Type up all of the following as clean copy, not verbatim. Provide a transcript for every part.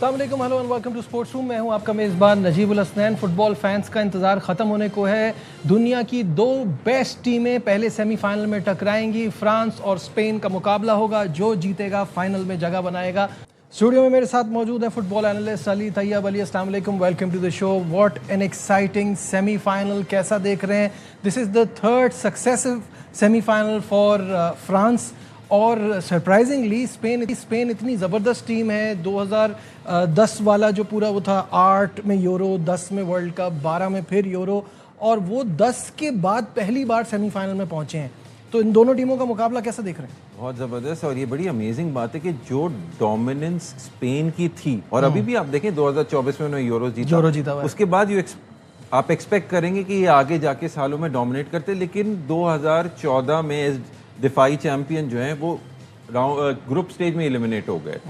अस्सलाम वालेकुम, hello and welcome to sports room. मैं हूं आपका मेज़बान नजीबुल हसनैन। फुटबॉल फैंस का इंतज़ार ख़त्म होने को है। दुनिया की दो बेस्ट टीमें पहले सेमीफाइनल में टकराएंगी। फ्रांस और स्पेन का मुकाबला होगा, जो जीतेगा फाइनल में जगह बनाएगा। स्टूडियो में मेरे साथ मौजूद है फुटबॉल एनालिस्ट अली तैयब। अली, अस्सलाम वालेकुम, welcome to the show. What an exciting semifinal, कैसा देख रहे हैं? This is the third successive semifinal for France और सरप्राइजिंगली स्पेन इतनी ज़बरदस्त टीम है। 2010 वाला जो पूरा वो था, 8 में यूरो, 10 में वर्ल्ड कप, 12 में फिर यूरो, और वो 10 के बाद पहली बार सेमीफाइनल में पहुंचे हैं। तो इन दोनों टीमों का मुकाबला कैसा देख रहे हैं? बहुत ज़बरदस्त। और ये बड़ी अमेजिंग बात है कि जो डोमिनेंस स्पेन की थी, और अभी भी आप देखें 2024 में उन्होंने यूरो जीता हुआ है। उसके बाद आप एक्सपेक्ट करेंगे कि ये आगे जाके सालों में डोमिनेट करते, लेकिन 2014 में दिफाई चैंपियन जो हैं वो ग्रुप स्टेज में एलिमिनेट हो गए।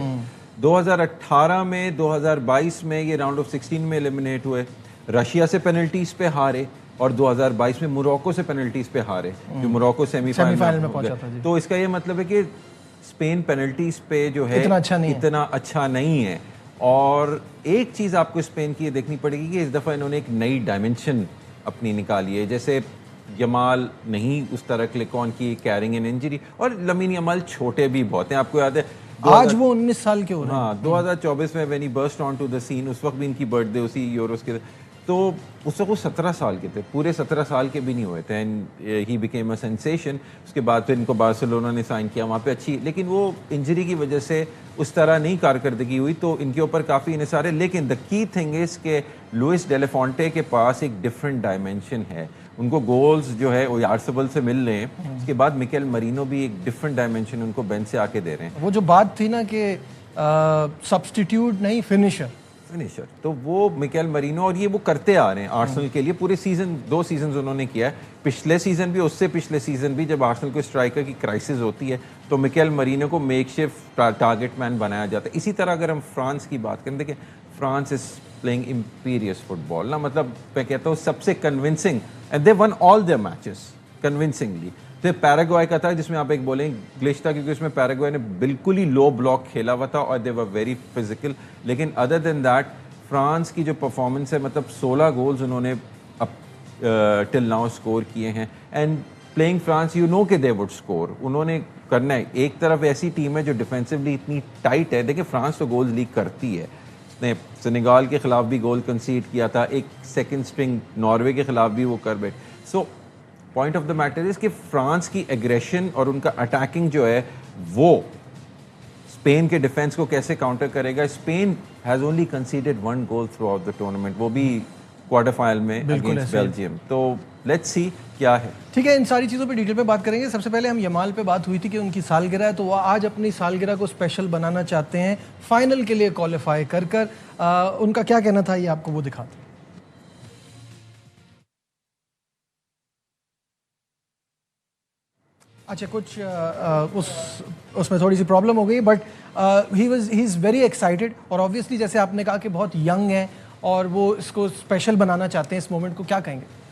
2018 में, 2022 में ये राउंड ऑफ 16 में एलिमिनेट हुए। रशिया से पेनल्टीज पे हारे, और 2022 में मोरक्को से पेनल्टीज पे हारे, जो मोरक्को सेमीफाइनल में पहुंचा था। तो इसका ये मतलब है कि स्पेन पेनल्टीज पे जो है इतना अच्छा नहीं है। और एक चीज़ आपको स्पेन की ये देखनी पड़ेगी कि इस दफ़ा इन्होंने एक नई डायमेंशन अपनी निकाली है। जैसे यमाल नहीं उस तरह क्लिक ऑन की, कैरिंग एन इंजरी, और लमीन यमाल छोटे भी बहुत हैं। आपको याद है आज वो 19 साल के हो रहे हैं। हाँ, 2024 में when he burst on to the scene, उस वक्त भी इनकी बर्थडे उसी यूरोस के, तो उस वक्त वो 17 साल के थे, पूरे 17 साल के भी नहीं हुए थे। And he became a sensation. उसके बाद फिर इनको बार्सिलोना ने साइन किया, वहाँ पे अच्छी, लेकिन वो इंजरी की वजह से उस तरह नहीं कारकर्दगी हुई, तो इनके ऊपर काफ़ी इन्हिसार है। लेकिन द की थिंग इज़ के लुइस डेलेफोंटे के पास एक डिफरेंट डायमेंशन है। उनको गोल्स जो है वो यारसबल से मिल रहे हैं। उसके बाद मिकेल मरीनो भी एक डिफरेंट डायमेंशन उनको बेंच से आके दे रहे हैं। वो जो बात थी ना कि सब्स्टिट्यूट नहीं फिनिशर, तो वो मिकेल मरीनो, और ये वो करते आ रहे हैं आर्सेनल के लिए पूरे सीजन। 2 सीजन उन्होंने किया है, पिछले सीजन भी, उससे पिछले सीजन भी। जब आर्सेनल को स्ट्राइकर की क्राइसिस होती है तो मिकेल मरीनो को मेकशिफ्ट टारगेट मैन बनाया जाता है। इसी तरह अगर हम फ्रांस की बात करें, देखिए France is playing imperious football ना, मतलब मैं कहता हूँ सबसे convincing, and they won all their matches convincingly. तो पैराग्वे का था जिसमें आप एक बोलें ग्लिच था, क्योंकि उसमें पैराग्वे ने बिल्कुल ही लो ब्लॉक खेला हुआ था और दे वर वेरी फिजिकल। लेकिन अदर देन दैट फ्रांस की जो परफॉर्मेंस है, मतलब 16 गोल्स उन्होंने अब टिल नाउ स्कोर किए हैं। And playing France, you know कि दे वुड स्कोर, उन्होंने करना है। एक तरफ ऐसी टीम है जो डिफेंसिवली इतनी टाइट है। देखिए फ्रांस तो गोल्स लीक करती है, उसने सेनेगाल के खिलाफ भी गोल कंसीड किया था, एक सेकंड स्ट्रिंग नॉर्वे के खिलाफ भी वो कर बैठ। So point of the matter is कि फ्रांस की एग्रेशन और उनका अटैकिंग जो है वो स्पेन के डिफेंस को कैसे काउंटर करेगा। Spain has only considered 1 goal through out the tournament, वो भी क्वार्टर फाइनल में अगेंस्ट बेल्जियम। तो लेट्स सी क्या है। ठीक है, इन सारी चीज़ों पे डिटेल पे बात करेंगे। सबसे पहले हम यमाल पे बात हुई थी कि उनकी सालगिरह है, तो वो आज अपनी सालगिरह को स्पेशल बनाना चाहते हैं फाइनल के लिए क्वालिफाई कर उनका क्या कहना था, ये आपको वो दिखाते हैं। अच्छा, कुछ उसमें थोड़ी सी प्रॉब्लम हो गई, but he is very excited. और ऑब्वियसली जैसे आपने कहा कि बहुत यंग है और वो इसको स्पेशल बनाना चाहते हैं, इस मोमेंट को क्या कहेंगे?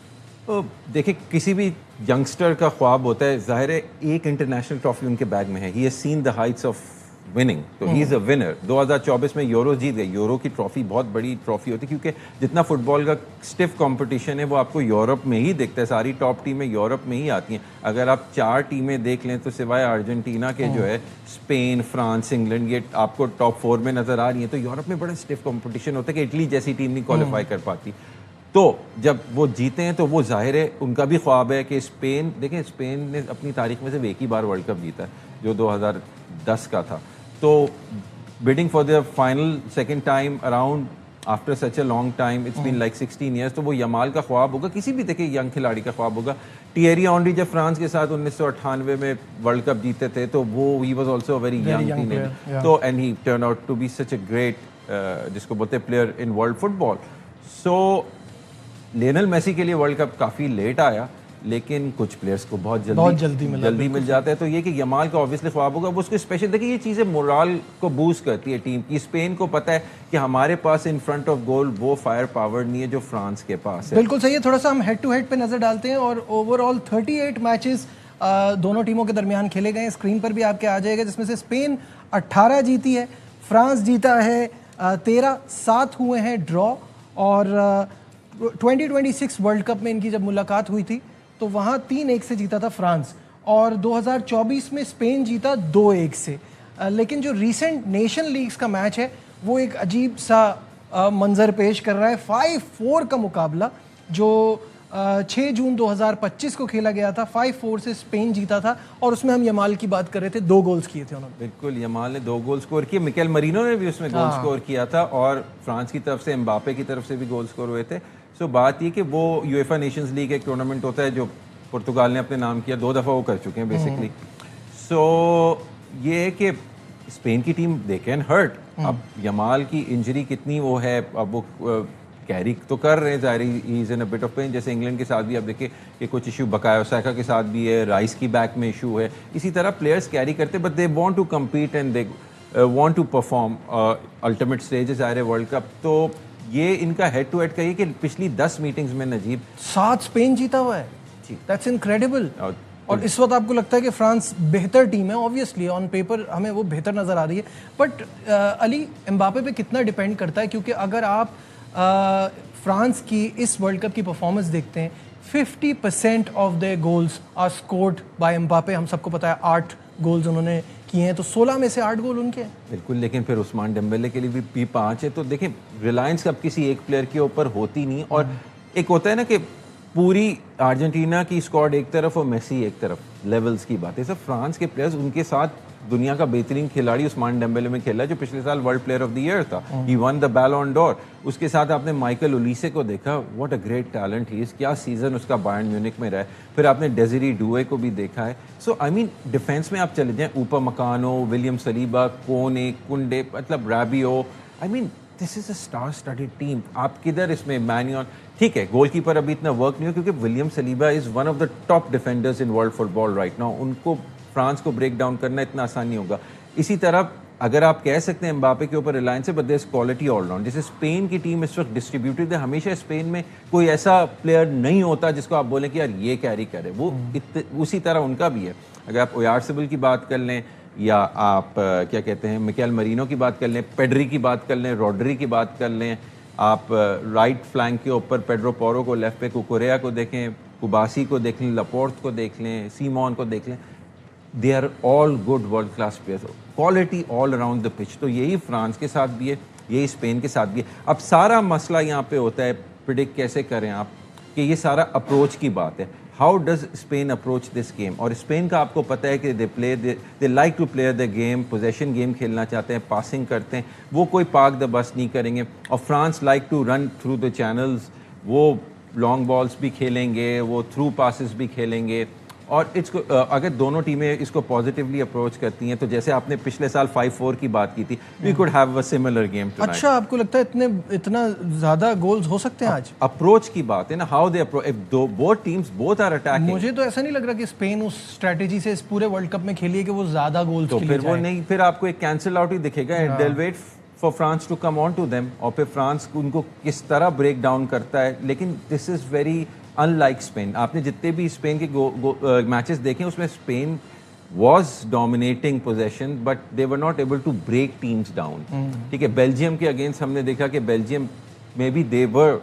तो देखिए, किसी भी यंगस्टर का ख्वाब होता है, जाहिर है एक इंटरनेशनल ट्रॉफी उनके बैग में है। He has seen the Heights of winning, तो ही इज़ अ विनर। 2024 में यूरो जीत गए। यूरो की ट्रॉफी बहुत बड़ी ट्रॉफी होती है, क्योंकि जितना फुटबॉल का स्टिफ कंपटीशन है वो आपको यूरोप में ही दिखता है। सारी टॉप टीमें यूरोप में ही आती हैं। अगर आप 4 टीमें देख लें तो सिवाय अर्जेंटीना के जो है स्पेन, फ्रांस, इंग्लैंड, ये आपको टॉप 4 में नज़र आ रही हैं। तो यूरोप में बड़ा स्टिफ कंपटीशन होता है कि इटली जैसी टीम नहीं क्वालिफाई कर पाती। तो जब वो जीते हैं तो वो जाहिर है उनका भी ख्वाब है कि स्पेन, देखें स्पेन ने अपनी तारीख में सिर्फ एक ही बार वर्ल्ड कप जीता है, जो 2010 का था। तो bidding for the final second time around after such a long time, it's been like 16 years. तो वो यमाल का ख्वाब होगा, किसी भी देखिए यंग खिलाड़ी का ख्वाब होगा। टिएरी ऑनरी जब फ्रांस के साथ 1998 में वर्ल्ड कप जीते थे, तो वो he was also a very young teenager. तो and he turn out to be such a great, जिसको बोलते हैं player in world football. So Lionel Messi के लिए वर्ल्ड कप काफ़ी लेट आया, लेकिन कुछ प्लेयर्स को बहुत जल्दी मिल जाता है। तो ये कि यमाल का ऑब्वियसली ख्वाब होगा, वो उसको स्पेशल। देखिए ये चीज़ें मोराल को बूस्ट करती है टीम की। स्पेन को पता है कि हमारे पास इन फ्रंट ऑफ गोल वो फायर पावर नहीं है जो फ्रांस के पास है। बिल्कुल सही है। थोड़ा सा हम हेड टू हेड पे नज़र डालते हैं, और ओवरऑल 38 मैचेस दोनों टीमों के दरमियान खेले गए। स्क्रीन पर भी आपके आ जाएगा, जिसमें से स्पेन 18 जीती है, फ्रांस जीता है 13-7 हुए हैं ड्रॉ, और 2026 वर्ल्ड कप में इनकी जब मुलाकात हुई थी तो वहाँ 3-1 से जीता था फ्रांस, और 2024 में स्पेन जीता 2-1 से। लेकिन जो रीसेंट नेशन लीग्स का मैच है वो एक अजीब सा मंजर पेश कर रहा है। 5-4 का मुकाबला जो 6 जून 2025 को खेला गया था, 5-4 से स्पेन जीता था, और उसमें हम यमाल की बात कर रहे थे, 2 गोल्स किए थे उन्होंने। बिल्कुल, यमाल ने 2 गोल स्कोर किए, मिकेल मरीनो ने भी उसमें गोल स्कोर किया था, और फ्रांस की तरफ से एम्बापे की तरफ से भी गोल स्कोर हुए थे। सो बात ये कि वो यूएफा नेशंस लीग एक टूर्नामेंट होता है जो पुर्तगाल ने अपने नाम किया, 2 दफ़ा वो कर चुके हैं बेसिकली। सो ये है कि स्पेन की टीम दे कैन हर्ट। अब यमाल की इंजरी कितनी वो है, अब वो कैरी तो कर रहे हैं, ज़ाहिर ही is in a bit of pain. जैसे इंग्लैंड के साथ भी आप देखिए कि कुछ इशू बकायो साका के साथ भी है, राइस की बैक में इशू है, इसी तरह प्लेयर्स कैरी करते, but they want to compete and they want to perform ultimate stage है ज़ाहिर है वर्ल्ड कप। तो ये इनका हेड टू हेड का ये कि पिछली 10 मीटिंग्स में नजीब 7 स्पेन जीता हुआ है, दैट्स इनक्रेडिबल। और इस वक्त आपको लगता है कि फ्रांस बेहतर टीम है, ऑब्वियसली ऑन पेपर हमें वो बेहतर नज़र आ रही है, बट अली एम्बापे पे कितना डिपेंड करता है, क्योंकि अगर आप फ्रांस की इस वर्ल्ड कप की परफॉर्मेंस देखते हैं, 50% of the goals are scored by Mbappe. हम सबको पता है 8 गोल्स उन्होंने किए हैं, तो 16 में से 8 गोल उनके हैं। बिल्कुल, लेकिन फिर उस्मान डेम्बेले के लिए भी 5 है, तो देखें रिलायंस अब किसी एक प्लेयर के ऊपर होती नहीं। और एक होता है ना कि पूरी अर्जेंटीना की स्क्वाड एक तरफ और मेसी एक तरफ, लेवल्स की बात है। सब फ्रांस के प्लेयर्स, उनके साथ दुनिया का बेहतरीन खिलाड़ी उस्मान डेम्बेले में खेला जो पिछले साल world player of the year था, ही वन द बैलोन डोर। उसके साथ आपने माइकल ओलिसे को देखा, what a great talent he is, क्या सीजन उसका बायर्न म्यूनिक में रहा है। फिर आपने डेज़िरी डुए को भी देखा है। सो आई मीन डिफेंस में आप चले जाएं, ऊपर मकानो, विलियम सलीबा, कोने, कुंडे, मतलब राबियो, I mean this is a star studied team. आप किधर इसमें मैन्यून, ठीक है गोलकीपर अभी इतना वर्क नहीं हो क्योंकि William Saliba is one of the top defenders in world football right now, उनको फ्रांस को ब्रेक डाउन करना इतना आसान नहीं होगा। इसी तरह अगर आप कह सकते हैं एम्बापे के ऊपर रिलायंस है, but there is quality all round. जैसे स्पेन की टीम इस वक्त डिस्ट्रीब्यूटेड है, हमेशा स्पेन में कोई ऐसा प्लेयर नहीं होता जिसको आप बोलें कि यार ये कैरी करे, वो उसी तरह उनका भी है। अगर आप ओयारसेबल की बात कर लें, या आप क्या कहते हैं मिकेल मरीनो की बात कर लें, पेड्री की बात कर लें, रॉड्री की बात कर लें, आप राइट फ्लैंक के ऊपर पेड्रो पोरो को, लेफ्ट पे कुकुरेया को देखें, कुबासी को देख लें, लपोर्ट को देख लें, सीमोन को देख लें, they are all good world class players, quality all around the pitch. तो यही फ्रांस के साथ भी है, यही स्पेन के साथ भी है। अब सारा मसला यहाँ पे होता है प्रिडिक्ट कैसे करें आप, कि ये सारा अप्रोच की बात है। How does Spain approach this game? और स्पेन का आपको पता है कि they like to play the game, possession game खेलना चाहते हैं, पासिंग करते हैं, वो कोई पार्क द बस नहीं करेंगे। और France like to run through the channels, वो लॉन्ग बॉल्स भी खेलेंगे, वो थ्रू पासिस भी खेलेंगे। और इसको अगर दोनों टीमें इसको पॉजिटिवली अप्रोच करती हैं, तो जैसे आपने पिछले साल 5-4 की बात की थी, we could have a similar game tonight. अच्छा, आपको लगता है इतना ज्यादा गोल्स हो सकते हैं आज? अप्रोच की बात है ना, how they approach, if both teams both are attacking. मुझे तो ऐसा नहीं लग रहा कि स्पेन उस स्ट्रेटेजी से इस पूरे वर्ल्ड कप में खेली है कि वो ज्यादा गोल्स तो के फिर लिए वो जाए। नहीं, फिर आपको एक कैंसिल आउट ही दिखेगा। they'll wait for France to come on to them, और फिर फ्रांस उनको किस तरह ब्रेक डाउन करता है। लेकिन this is very unlike Spain. आपने जितने भी स्पेन के मैचेस देखे उसमें Spain was dominating possession but they were not able to break teams down। ठीक है, बेल्जियम के अगेंस्ट हमने देखा कि बेल्जियम में भी they were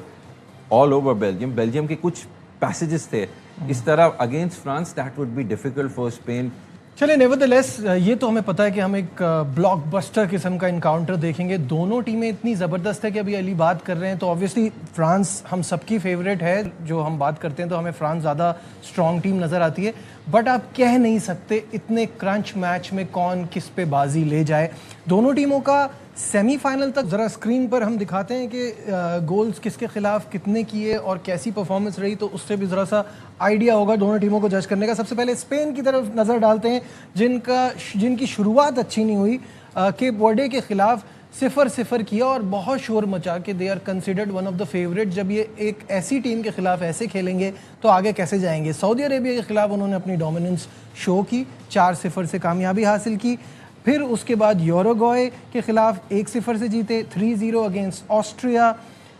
all over Belgium, Belgium के कुछ पैसेजेस थे इस तरह। Against France that would be difficult for Spain. चलिए, नेवरदलेस ये तो हमें पता है कि हम एक ब्लॉकबस्टर किस्म का इनकाउंटर देखेंगे। दोनों टीमें इतनी ज़बरदस्त है कि अभी अली बात कर रहे हैं तो ऑब्वियसली फ्रांस हम सबकी फेवरेट है। जो हम बात करते हैं तो हमें फ्रांस ज़्यादा स्ट्रॉन्ग टीम नज़र आती है, बट आप कह नहीं सकते इतने क्रंच मैच में कौन किस पे बाजी ले जाए। दोनों टीमों का सेमीफाइनल तक ज़रा स्क्रीन पर हम दिखाते हैं कि गोल्स किसके खिलाफ कितने किए और कैसी परफॉर्मेंस रही, तो उससे भी ज़रा सा आइडिया होगा दोनों टीमों को जज करने का। सबसे पहले स्पेन की तरफ नज़र डालते हैं, जिनकी शुरुआत अच्छी नहीं हुई। केप वर्डे के खिलाफ 0-0 किया और बहुत शोर मचा के they are considered one of the favourite. जब ये एक ऐसी टीम के खिलाफ ऐसे खेलेंगे तो आगे कैसे जाएंगे। सऊदी अरेबिया के खिलाफ उन्होंने अपनी डोमिनेंस शो की, 4-0 से कामयाबी हासिल की। फिर उसके बाद यूरुग्वे के खिलाफ 1-0 से जीते, 3-0 against Austria,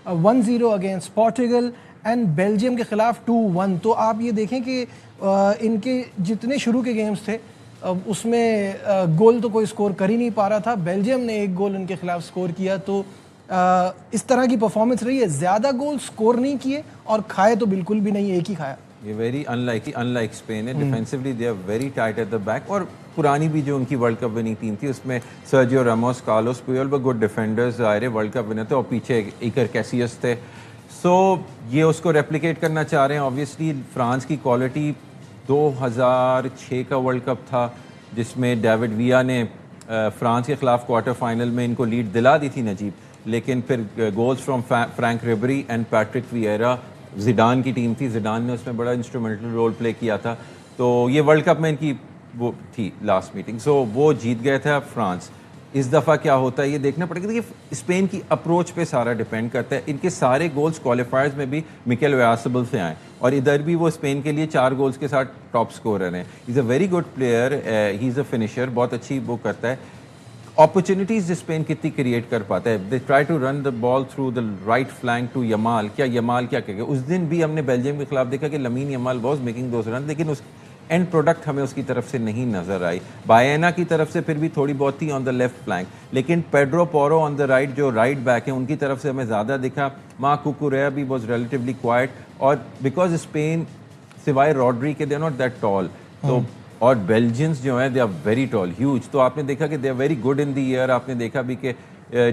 1-0 against Portugal and Belgium के खिलाफ 2-1। तो आप ये देखें कि इनके जितने शुरू के गेम्स थे اس میں گول تو کوئی سکور کر ہی نہیں پا رہا تھا. بیلجیم نے ایک گول ان کے خلاف سکور کیا. تو اس طرح کی پرفارمنس رہی ہے, زیادہ گول سکور نہیں کیے اور کھائے تو بالکل بھی نہیں, ایک ہی کھایا. یہ ویری ان لائک اسپین ہے. Definitely they are very tight at the back. اور پرانی بھی جو ان کی ورلڈ کپ وننگ ٹیم تھی اس میں سرجیو راموس, کارلوس پویول وہ گڈ ڈیفینڈرز ظاہر ہے ورلڈ کپ ونر تھے, اور پیچھے ایکر کیسیس تھے. سو یہ اس کو ریپلیکیٹ کرنا چاہ رہے ہیں. آبویسلی فرانس کی کوالٹی 2006 کا ورلڈ کپ تھا جس میں ڈیوڈ ویا نے فرانس کے خلاف کوارٹر فائنل میں ان کو لیڈ دلا دی تھی نجیب, لیکن پھر goals from Franck Ribery and Patrick Vieira. Zidane کی ٹیم تھی, زیڈان نے اس میں بڑا انسٹرومنٹل رول پلے کیا تھا. تو یہ ورلڈ کپ میں ان کی وہ تھی لاسٹ میٹنگ, سو وہ جیت گئے تھا فرانس. اس دفعہ کیا ہوتا ہے یہ دیکھنا پڑے گا کہ اسپین کی اپروچ پہ سارا ڈیپینڈ کرتا ہے. ان کے سارے گولز کوالیفائرز میں بھی مکیل ویاسبل سے آئے, اور ادھر بھی وہ اسپین کے لیے 4 گولز کے ساتھ ٹاپ اسکورر ہیں. ہی از a very good player, he is a finisher, بہت اچھی وہ کرتا ہے. اپرچونیٹیز اسپین کتنی کریٹ کر پاتا ہے. They try to run the ball through the right flank to Yamal. Yamal کیا کہ اس دن بھی ہم نے بیلجیم کے خلاف دیکھا کہ لامین یمال واز میکنگ دوز رن, لیکن اس اینڈ پروڈکٹ ہمیں اس کی طرف سے نہیں نظر آئی. باینا کی طرف سے پھر بھی تھوڑی بہت تھی آن دا لیفٹ فلینک, لیکن پیڈرو پورو آن دا رائٹ جو رائٹ بیک ہیں ان کی طرف سے ہمیں زیادہ دکھا. ماں کوکوریا بھی واز ریلیٹیولی کوائٹ, اور بیکاز اسپین سوائے راڈری کے they are not that tall, تو اور بیلجینس جو ہیں they are very tall, huge. تو آپ نے دیکھا کہ they are very good in the air. آپ نے دیکھا بھی کہ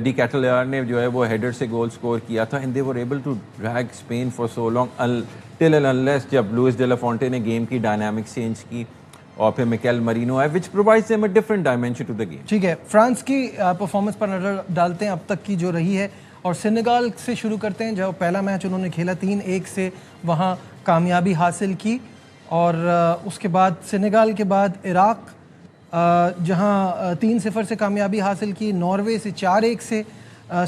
ڈی کیٹلیار نے جو ہے وہ ہیڈر سے گول سکور کیا تھا, and they were able to drag Spain for so long till and unless جب لوئس ڈے لا فونٹے نے گیم کی ڈائنامکس چینج کی اور پھر میکیل مرینو ہے, which provides them a different dimension to the game. ٹھیک ہے, France کی پرفارمنس پر نظر ڈالتے ہیں اب تک کی جو رہی ہے, اور سینیگال سے شروع کرتے ہیں. جو پہلا میچ انہوں نے کھیلا 3-1 سے وہاں کامیابی حاصل کی, اور اس کے بعد سینیگال کے بعد عراق جہاں 3-0 سے کامیابی حاصل کی, ناروے سے 4-1 سے,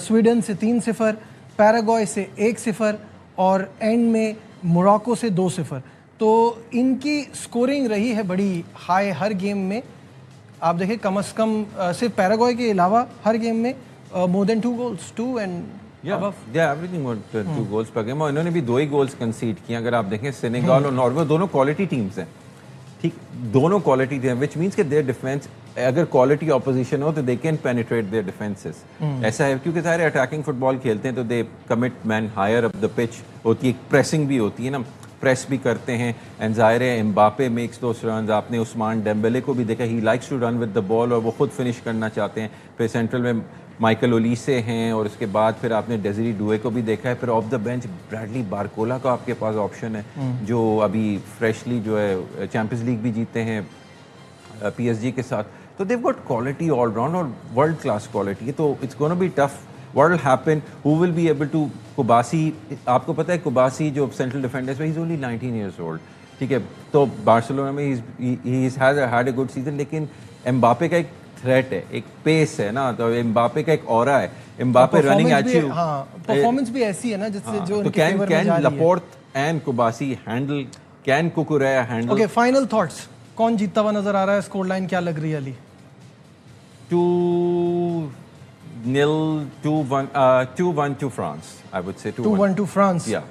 سویڈن سے 3-0, پیراگوئے سے 1-0, اور اینڈ میں موراکو سے 2-0. تو ان کی سکورنگ رہی ہے بڑی ہائی ہر گیم میں. آپ دیکھیں کم از کم صرف پیراگوئے کے علاوہ ہر گیم میں مور دین 2 goals, 2 and everything 2 goals per game, اور انہوں نے بھی 2 ہی گولز کنسیڈ کیے. اگر آپ دیکھیں سینیگال اور ناروے دونوں کوالٹی ٹیمز ہیں, ٹھیک, دونوں کوالٹی ہیں, وچ مینس کہ دیئر ڈیفینس اگر کوالٹی اپوزیشن ہو تو they can penetrate their defences. ایسا ہے کیونکہ ظاہر اٹیکنگ فٹ بال کھیلتے ہیں تو they commit men higher up the pitch ہوتی ہے, پریسنگ بھی ہوتی ہے نا, پریس بھی کرتے ہیں. اینڈ ظاہر ہے امباپے میکس دوز رنز. آپ نے عثمان ڈیمبلے کو بھی دیکھا, he likes to run with the ball, اور وہ خود فنش کرنا چاہتے ہیں. پھر سینٹرل میں مائیکل اولیسے ہیں, اور اس کے بعد پھر آپ نے ڈیزری ڈوئے کو بھی دیکھا ہے. پھر آف دا بینچ براڈلی بارکولا کا آپ کے پاس آپشن ہے, جو ابھی فریشلی جو ہے چیمپئنز لیگ بھی جیتے ہیں پی ایس جی کے ساتھ. تو they've got quality all round, اور ورلڈ کلاس کوالٹی. تو it's gonna be tough. what will happen, who will be able to, Cubarsi, آپ کو پتہ ہے کوباسی جو سینٹرل ڈیفینڈر ہے, he is only 19 years old, ٹھیک ہے. تو بارسلونا میں he has had a good season, لیکن امباپے کا ایک تھریٹ ہے, ایک پیس ہے نا, تو امباپے کا ایک اورا ہے. امباپے رننگ اچیو, ہاں پرفارمنس بھی ایسی ہے نا جس سے جو تو can Laporte and Cubarsi handle, can Cucurella handle. Okay, final thoughts, کون جیتتا ہوا نظر آ رہا ہے؟ اسکور لائن کیا لگ رہی ہے علی؟ 2-1 to France, I would say 2-1 to France. Yeah.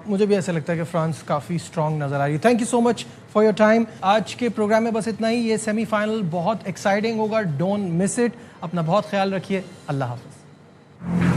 مجھے بھی ایسا لگتا ہے کہ فرانس کافی اسٹرانگ نظر آ رہی ہے. Thank you so much for your time. آج کے پروگرام میں بس اتنا ہی. یہ سیمی فائنل بہت ایکسائٹنگ ہوگا, ڈونٹ مس اٹ. اپنا بہت خیال رکھیے. اللہ حافظ.